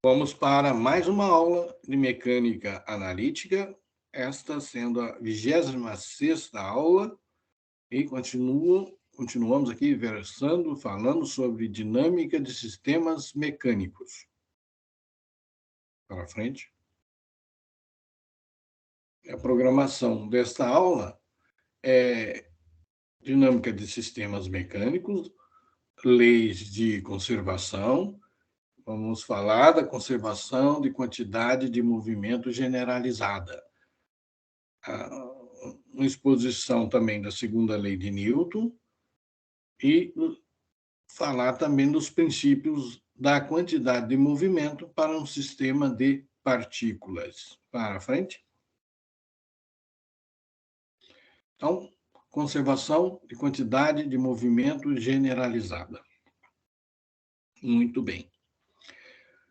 Vamos para mais uma aula de mecânica analítica, esta sendo a 26ª aula, e continuamos aqui falando sobre dinâmica de sistemas mecânicos. Para frente. A programação desta aula é dinâmica de sistemas mecânicos, leis de conservação. Vamos falar da conservação de quantidade de movimento generalizada. Uma exposição também da segunda lei de Newton e falar também dos princípios da quantidade de movimento para um sistema de partículas. Para frente. Então, conservação de quantidade de movimento generalizada. Muito bem.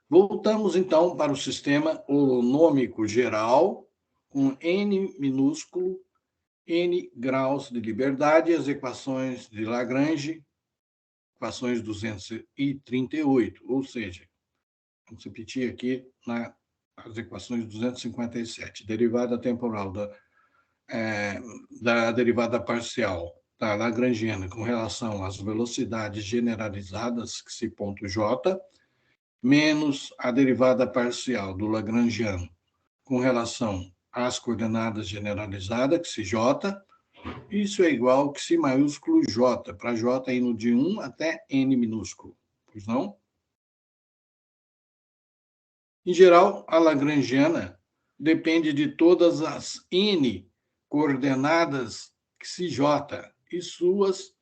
Voltamos, então, para o sistema holonômico geral, com n minúsculo, n graus de liberdade, e as equações de Lagrange, equações 238, ou seja, vamos repetir aqui as equações 257, derivada temporal da derivada parcial da lagrangiana com relação às velocidades generalizadas, psi ponto j, menos a derivada parcial do lagrangiano com relação às coordenadas generalizadas, psi j, isso é igual a psi maiúsculo j, para j indo de 1 até n minúsculo, pois não? Em geral, a lagrangiana depende de todas as n coordenadas psi j e suas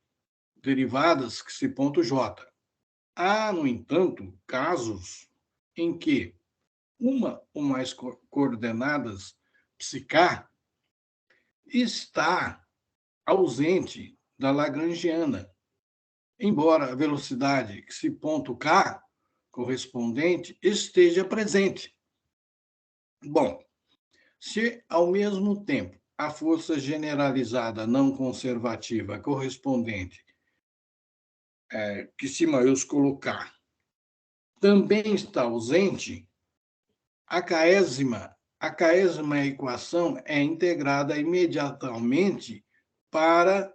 derivadas psi ponto j. Há, no entanto, casos em que uma ou mais coordenadas pk está ausente da lagrangiana, embora a velocidade psi ponto k correspondente esteja presente. Bom, se ao mesmo tempo a força generalizada não conservativa correspondente, psi maiúsculo k, também está ausente, a késima equação é integrada imediatamente para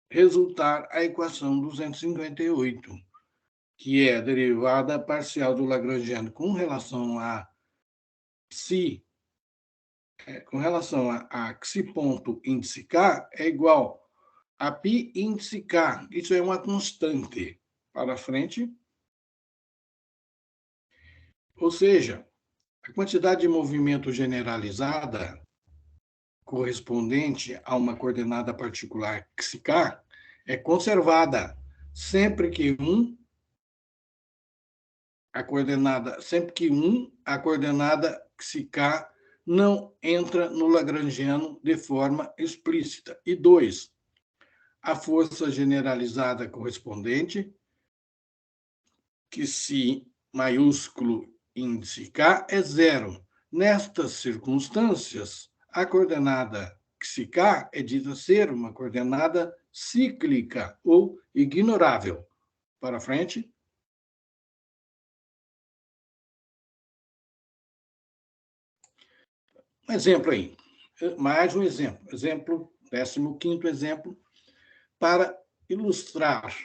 resultar a equação 258, que é a derivada parcial do lagrangiano com relação a psi, psi ponto índice k é igual a π índice k. Isso é uma constante. Para frente. Ou seja, a quantidade de movimento generalizada correspondente a uma coordenada particular psi é conservada sempre que a coordenada psi não entra no lagrangiano de forma explícita. E 2, a força generalizada correspondente, que psi maiúsculo índice k é zero. Nestas circunstâncias, a coordenada psi é dita ser uma coordenada cíclica ou ignorável. Para frente. Um exemplo aí. Mais um exemplo. 15º exemplo, para ilustrar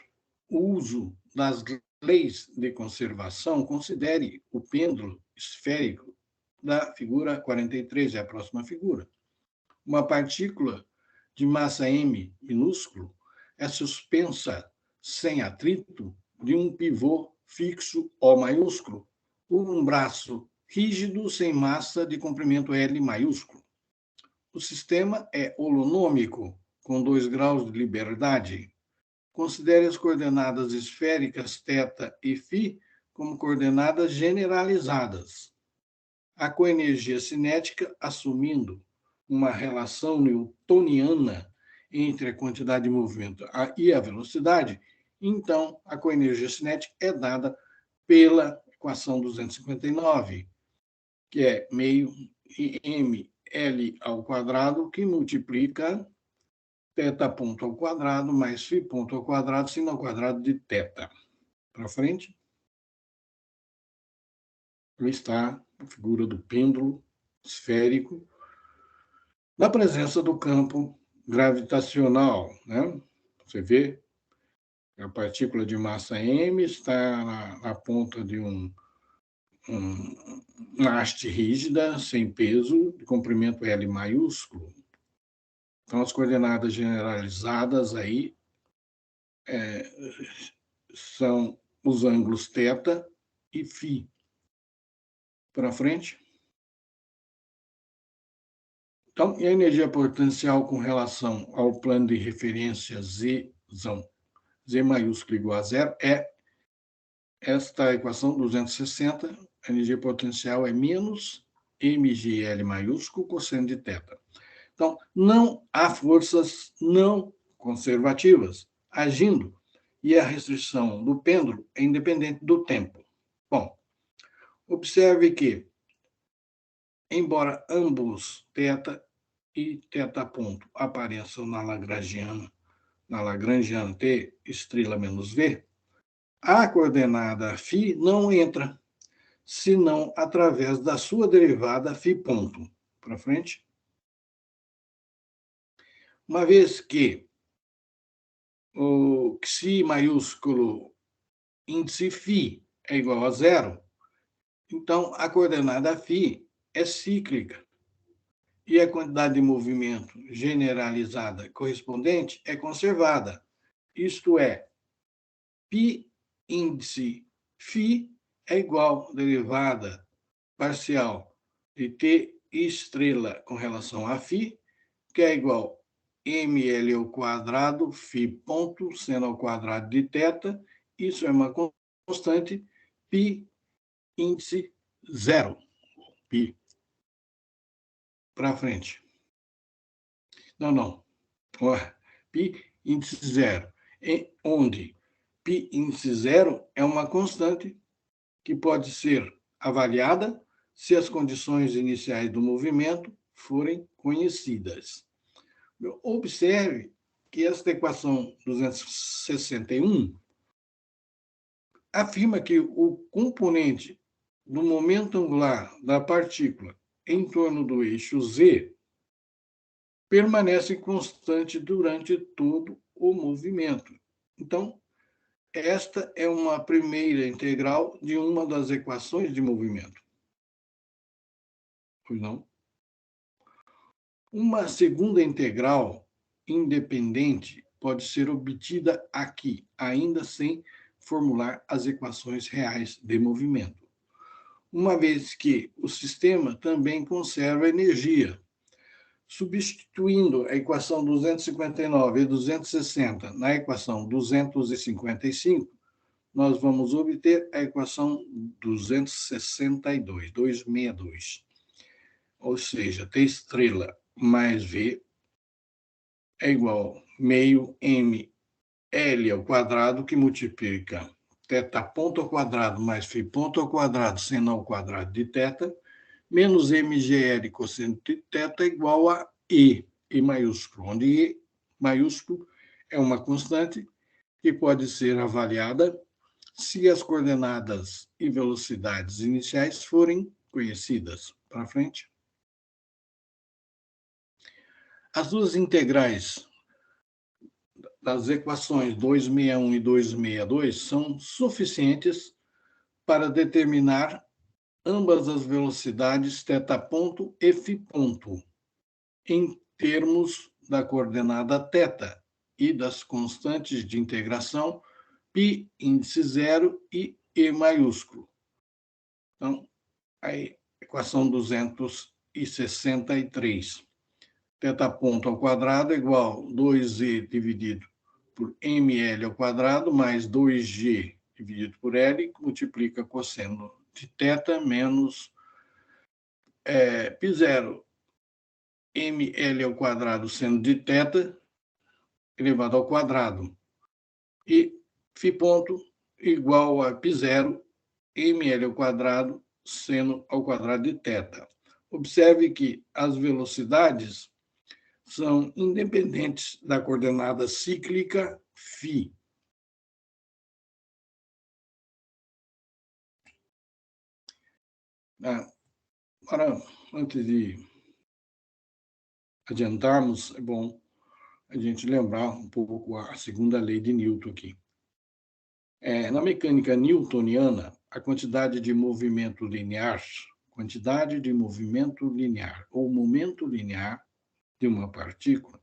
o uso das leis de conservação, considere o pêndulo esférico da figura 43, é a próxima figura. Uma partícula de massa m minúsculo é suspensa sem atrito de um pivô fixo O maiúsculo, ou um braço rígido sem massa de comprimento L maiúsculo. O sistema é holonômico, com 2 graus de liberdade. Considere as coordenadas esféricas θ e φ como coordenadas generalizadas. A coenergia cinética, assumindo uma relação newtoniana entre a quantidade de movimento e a velocidade, então a coenergia cinética é dada pela equação 259, que é meio ml ao quadrado, que multiplica θ ponto ao quadrado mais φ ponto ao quadrado, sino ao quadrado de θ. Para frente. está a figura do pêndulo esférico, na presença do campo gravitacional, né? Você vê, a partícula de massa m está na ponta de uma haste rígida, sem peso, de comprimento L maiúsculo. Então, as coordenadas generalizadas aí são os ângulos θ e φ. Para frente. Então, e a energia potencial com relação ao plano de referência Z maiúsculo igual a zero, é esta equação 260, a energia potencial é menos mgl maiúsculo cosseno de θ. Então, não há forças não conservativas agindo, e a restrição do pêndulo é independente do tempo. Bom, observe que, embora ambos θ e θ ponto apareçam na Lagrangiana T estrela menos V, a coordenada φ não entra, senão através da sua derivada φ ponto. Para frente. Uma vez que o xi maiúsculo índice φ é igual a zero, então a coordenada φ é cíclica e a quantidade de movimento generalizada correspondente é conservada. Isto é, π índice φ é igual à derivada parcial de t estrela com relação a φ, que é igual a ml ao quadrado φ ponto seno ao quadrado de θ. Isso é uma constante π índice zero. Π. Para frente. Não. Π índice zero. Onde π índice zero é uma constante que pode ser avaliada se as condições iniciais do movimento forem conhecidas. Observe que esta equação 261 afirma que o componente do momento angular da partícula em torno do eixo Z permanece constante durante todo o movimento. Então, esta é uma primeira integral de uma das equações de movimento. Pois não? Uma segunda integral independente pode ser obtida aqui, ainda sem formular as equações reais de movimento, uma vez que o sistema também conserva energia. Substituindo a equação 259 e 260 na equação 255, nós vamos obter a equação 262. Ou seja, T estrela mais V é igual a meio ml ao quadrado, que multiplica θ ponto ao quadrado mais φ ponto ao quadrado seno ao quadrado de θ, menos mgl cosseno de θ igual a E maiúsculo, onde E maiúsculo é uma constante que pode ser avaliada se as coordenadas e velocidades iniciais forem conhecidas. Para frente. As duas integrais das equações 261 e 262 são suficientes para determinar ambas as velocidades θ ponto e φ ponto, em termos da coordenada θ e das constantes de integração π índice zero e E maiúsculo. Então, a equação 263. Θ ponto ao quadrado é igual a 2e dividido por ml ao quadrado mais 2g dividido por L, que multiplica cosseno de θ menos π0 ml ao quadrado seno de θ elevado ao quadrado. E φ ponto igual a π0 ml ao quadrado seno ao quadrado de θ. Observe que as velocidades são independentes da coordenada cíclica φ. Agora, antes de adiantarmos, é bom a gente lembrar um pouco a segunda lei de Newton aqui. Na mecânica newtoniana, a quantidade de movimento linear ou momento linear de uma partícula,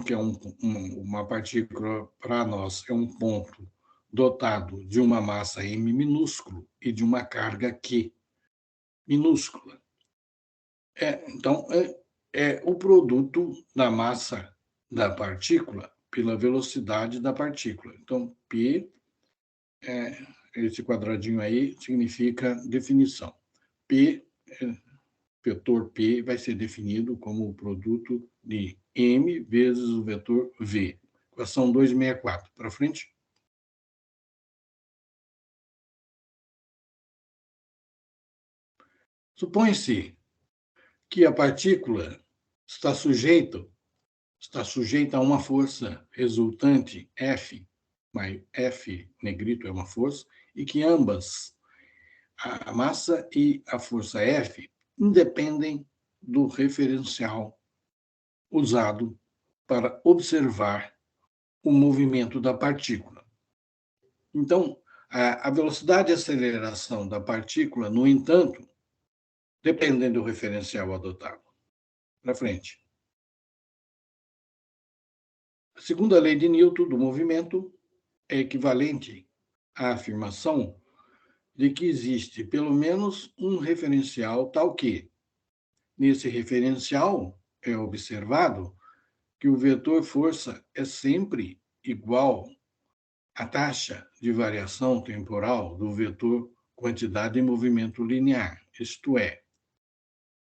que é uma partícula, para nós, é um ponto dotado de uma massa m minúsculo e de uma carga q minúscula. Então, é o produto da massa da partícula pela velocidade da partícula. Então, P, esse quadradinho aí, significa definição. P, vetor P, vai ser definido como o produto de M vezes o vetor V. Equação 264. Para frente. Supõe-se que a partícula está sujeita a uma força resultante F, mas F negrito é uma força, e que ambas, a massa e a força F, independem do referencial usado para observar o movimento da partícula. Então, a velocidade de aceleração da partícula, no entanto, depende do referencial adotado. Para frente. A segunda lei de Newton do movimento é equivalente à afirmação de que existe pelo menos um referencial tal que, nesse referencial, é observado que o vetor força é sempre igual à taxa de variação temporal do vetor quantidade de movimento linear, isto é,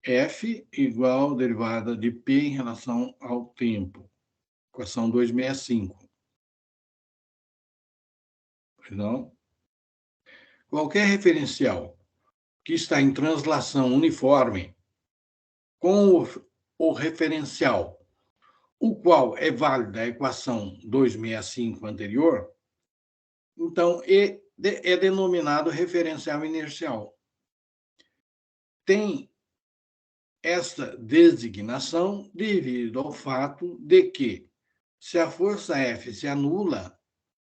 F igual à derivada de P em relação ao tempo. Equação 265. Não? Qualquer referencial que está em translação uniforme com o referencial, o qual é válido a equação 265 anterior, então é denominado referencial inercial. Tem essa designação devido ao fato de que, se a força F se anula,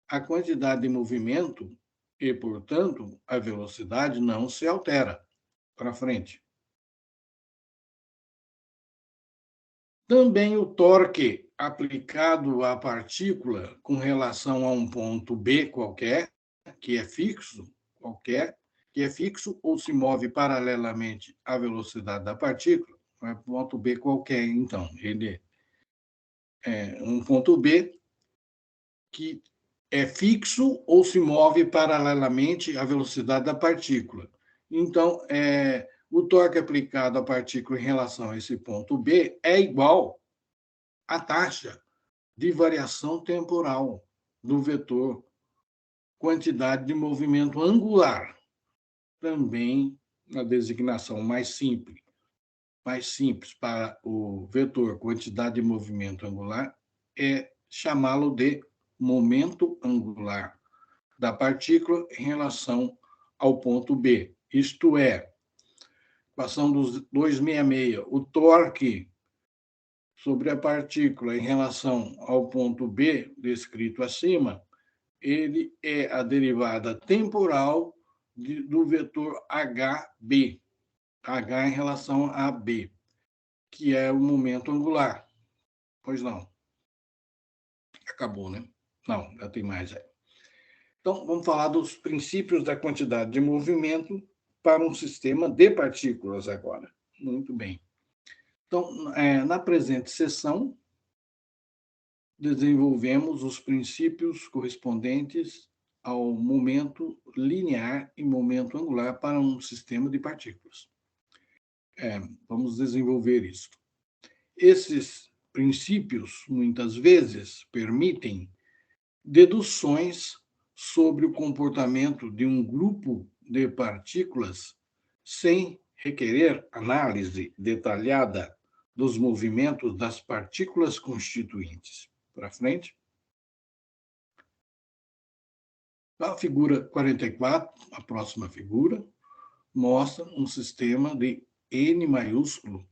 a quantidade de movimento e, portanto, a velocidade não se altera. Para frente. Também o torque aplicado à partícula com relação a um ponto B qualquer, que é fixo, ou se move paralelamente à velocidade da partícula, é ponto B qualquer, então. Ele é um ponto B que é fixo ou se move paralelamente à velocidade da partícula. Então, o torque aplicado à partícula em relação a esse ponto B é igual à taxa de variação temporal do vetor quantidade de movimento angular. Também a designação mais simples para o vetor quantidade de movimento angular é chamá-lo de momento angular da partícula em relação ao ponto B. Isto é, equação dos 266, o torque sobre a partícula em relação ao ponto B, descrito acima, ele é a derivada temporal do vetor HB, H em relação a B, que é o momento angular. Pois não. Acabou, né? Não, já tem mais aí. Então, vamos falar dos princípios da quantidade de movimento para um sistema de partículas agora. Muito bem. Então, na presente sessão, desenvolvemos os princípios correspondentes ao momento linear e momento angular para um sistema de partículas. Vamos desenvolver isso. Esses princípios, muitas vezes, permitem deduções sobre o comportamento de um grupo de partículas sem requerer análise detalhada dos movimentos das partículas constituintes. Para frente. A figura 44, a próxima figura, mostra um sistema de N maiúsculo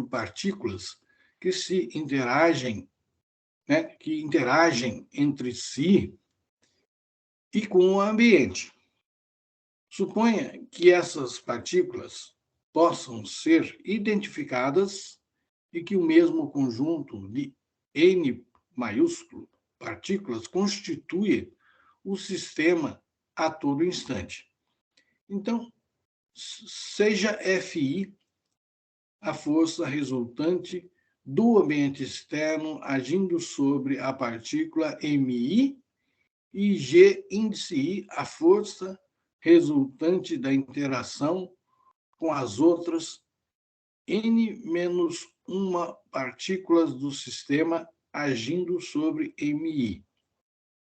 partículas que se interagem, né, que interagem entre si e com o ambiente. Suponha que essas partículas possam ser identificadas e que o mesmo conjunto de N maiúsculo partículas constitui o sistema a todo instante. Então, seja Fi a força resultante do ambiente externo agindo sobre a partícula Mi e G índice I a força resultante da interação com as outras N-1 partículas do sistema agindo sobre Mi.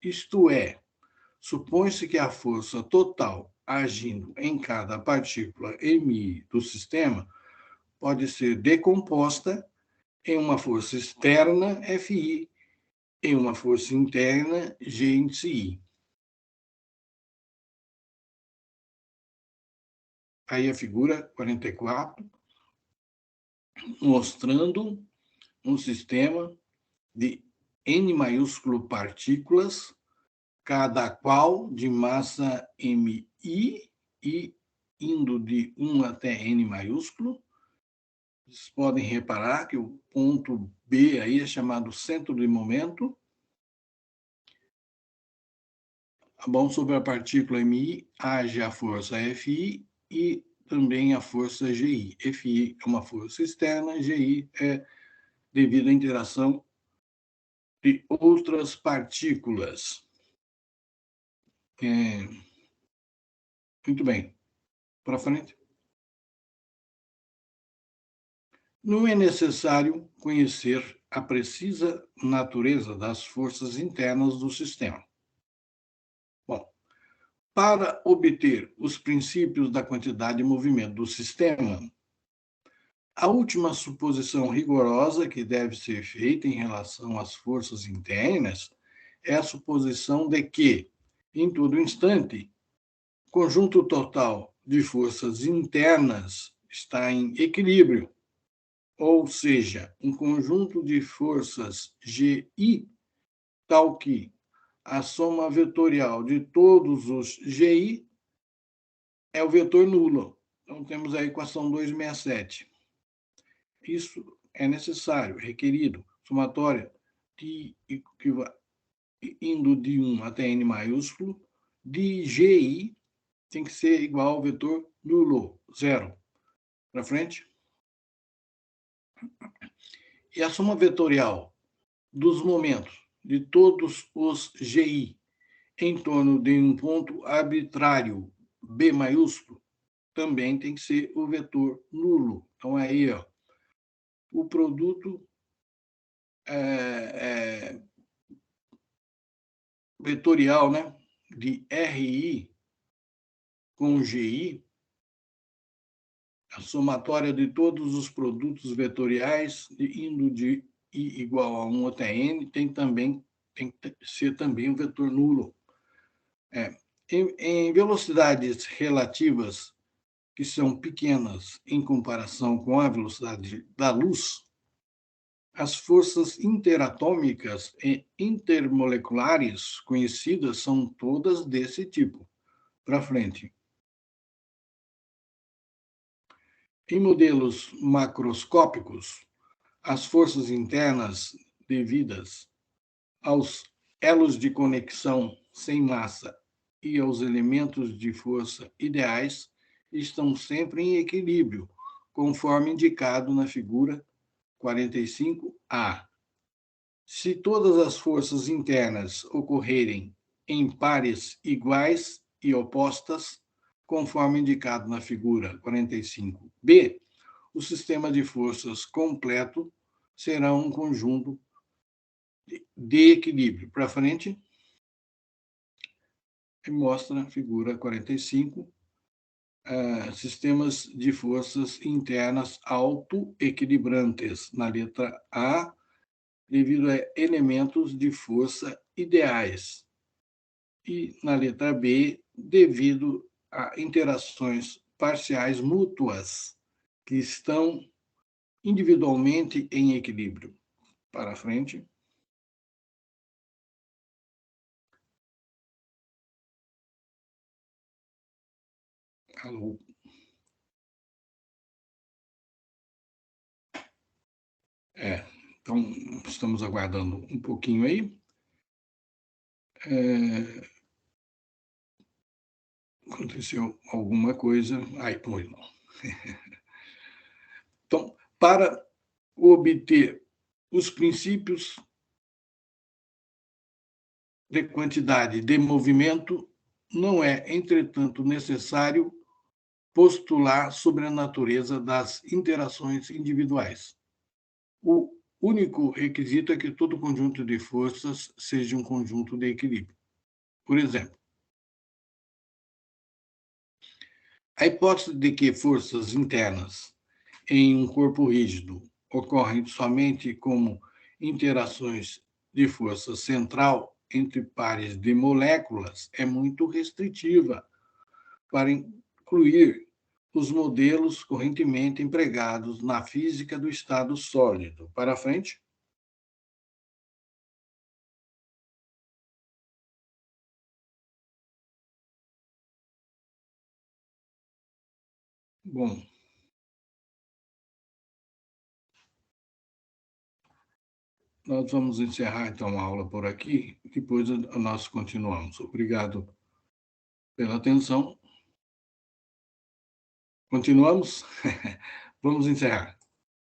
Isto é, supõe-se que a força total agindo em cada partícula Mi do sistema pode ser decomposta em uma força externa, Fi, em uma força interna, G índice I. Aí a figura 44, mostrando um sistema de N maiúsculo partículas, cada qual de massa Mi e indo de 1 até N maiúsculo. Vocês podem reparar que o ponto B aí é chamado centro de momento. Bom, sobre a partícula Mi, age a força Fi e também a força Gi. Fi é uma força externa, Gi é devido à interação de outras partículas. Muito bem. Para frente. Não é necessário conhecer a precisa natureza das forças internas do sistema. Bom, para obter os princípios da quantidade de movimento do sistema, a última suposição rigorosa que deve ser feita em relação às forças internas é a suposição de que, em todo instante, o conjunto total de forças internas está em equilíbrio, ou seja, um conjunto de forças GI, tal que a soma vetorial de todos os GI é o vetor nulo. Então, temos a equação 267. Isso é necessário, requerido, somatória de, indo de 1 até N maiúsculo, de GI tem que ser igual ao vetor nulo, zero. Para frente. E a soma vetorial dos momentos de todos os GI em torno de um ponto arbitrário B maiúsculo também tem que ser o vetor nulo. Então, aí, ó, o produto vetorial, né, de RI com GI, a somatória de todos os produtos vetoriais indo de I igual a 1 até N tem que ser também um vetor nulo. Em velocidades relativas que são pequenas em comparação com a velocidade da luz, as forças interatômicas e intermoleculares conhecidas são todas desse tipo. Para frente. Em modelos macroscópicos, as forças internas devidas aos elos de conexão sem massa e aos elementos de força ideais estão sempre em equilíbrio, conforme indicado na figura 45A. Se todas as forças internas ocorrerem em pares iguais e opostas, conforme indicado na figura 45B, o sistema de forças completo será um conjunto de equilíbrio. Para frente, mostra a figura 45, sistemas de forças internas autoequilibrantes, na letra A, devido a elementos de força ideais. E na letra B, devido a interações parciais mútuas que estão individualmente em equilíbrio. Para frente. Alô. Então, estamos aguardando um pouquinho aí. Aconteceu alguma coisa. Ai, pois não. Então, para obter os princípios de quantidade de movimento, não é, entretanto, necessário postular sobre a natureza das interações individuais. O único requisito é que todo conjunto de forças seja um conjunto de equilíbrio. Por exemplo, a hipótese de que forças internas em um corpo rígido ocorrem somente como interações de força central entre pares de moléculas é muito restritiva para incluir os modelos correntemente empregados na física do estado sólido. Para frente. Bom, nós vamos encerrar então a aula por aqui, depois nós continuamos. Obrigado pela atenção. Continuamos? Vamos encerrar.